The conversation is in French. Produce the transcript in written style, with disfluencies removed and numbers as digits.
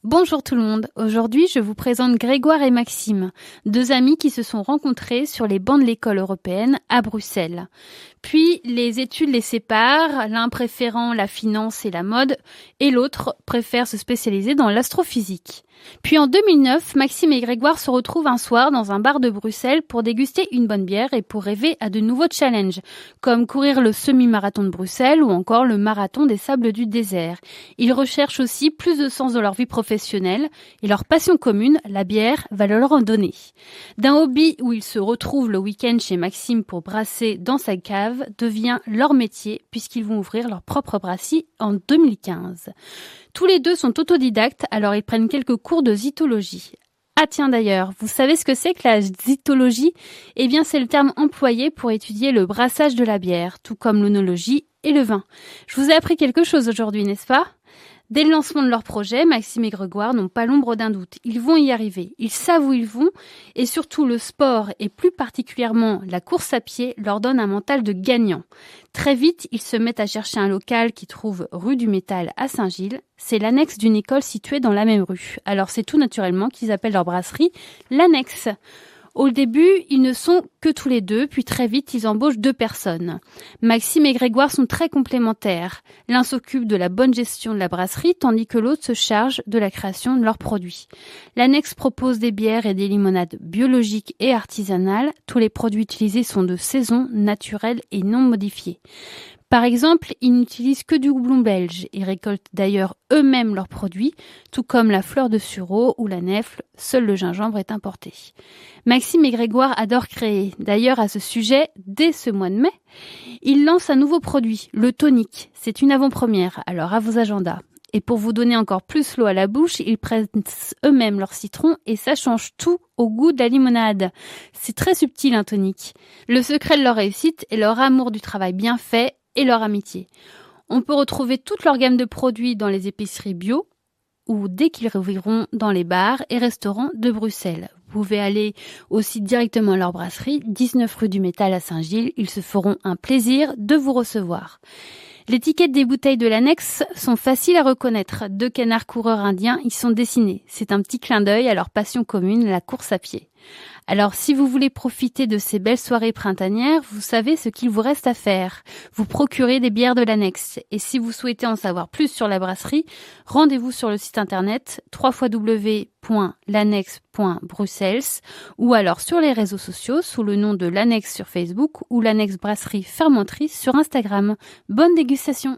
Bonjour tout le monde, aujourd'hui je vous présente Grégoire et Maxime, deux amis qui se sont rencontrés sur les bancs de l'école européenne à Bruxelles. Puis les études les séparent, l'un préférant la finance et la mode et l'autre préfère se spécialiser dans l'astrophysique. Puis en 2009, Maxime et Grégoire se retrouvent un soir dans un bar de Bruxelles pour déguster une bonne bière et pour rêver à de nouveaux challenges, comme courir le semi-marathon de Bruxelles ou encore le marathon des sables du désert. Ils recherchent aussi plus de sens dans leur vie professionnelle et leur passion commune, la bière, va leur en donner. D'un hobby où ils se retrouvent le week-end chez Maxime pour brasser dans sa cave devient leur métier puisqu'ils vont ouvrir leur propre brasserie en 2015. Tous les deux sont autodidactes, alors ils prennent quelques cours de zytologie. Ah tiens d'ailleurs, vous savez ce que c'est que la zytologie ? Eh bien c'est le terme employé pour étudier le brassage de la bière, tout comme l'œnologie et le vin. Je vous ai appris quelque chose aujourd'hui, n'est-ce pas ? Dès le lancement de leur projet, Maxime et Grégoire n'ont pas l'ombre d'un doute. Ils vont y arriver. Ils savent où ils vont et surtout le sport et plus particulièrement la course à pied leur donne un mental de gagnant. Très vite, ils se mettent à chercher un local qui trouve rue du Métal à Saint-Gilles. C'est l'annexe d'une école située dans la même rue. Alors c'est tout naturellement qu'ils appellent leur brasserie l'annexe. Au début, ils ne sont que tous les deux, puis très vite, ils embauchent 2 personnes. Maxime et Grégoire sont très complémentaires. L'un s'occupe de la bonne gestion de la brasserie, tandis que l'autre se charge de la création de leurs produits. L'annexe propose des bières et des limonades biologiques et artisanales. Tous les produits utilisés sont de saison, naturels et non modifiés. Par exemple, ils n'utilisent que du houblon belge et récoltent d'ailleurs eux-mêmes leurs produits, tout comme la fleur de sureau ou la nèfle, seul le gingembre est importé. Maxime et Grégoire adorent créer. D'ailleurs, à ce sujet, dès ce mois de mai, ils lancent un nouveau produit, le tonic. C'est une avant-première, alors à vos agendas. Et pour vous donner encore plus l'eau à la bouche, ils pressent eux-mêmes leur citron et ça change tout au goût de la limonade. C'est très subtil un tonic. Le secret de leur réussite est leur amour du travail bien fait et leur amitié. On peut retrouver toute leur gamme de produits dans les épiceries bio ou dès qu'ils reviendront dans les bars et restaurants de Bruxelles. Vous pouvez aller aussi directement à leur brasserie, 19 rue du Métal à Saint-Gilles. Ils se feront un plaisir de vous recevoir. L'étiquette des bouteilles de l'annexe sont faciles à reconnaître. 2 canards coureurs indiens y sont dessinés. C'est un petit clin d'œil à leur passion commune, la course à pied. Alors, si vous voulez profiter de ces belles soirées printanières, vous savez ce qu'il vous reste à faire. Vous procurez des bières de l'annexe. Et si vous souhaitez en savoir plus sur la brasserie, rendez-vous sur le site internet www.lannexe.bruxelles ou alors sur les réseaux sociaux sous le nom de l'annexe sur Facebook ou l'annexe brasserie fermenterie sur Instagram. Bonne dégustation!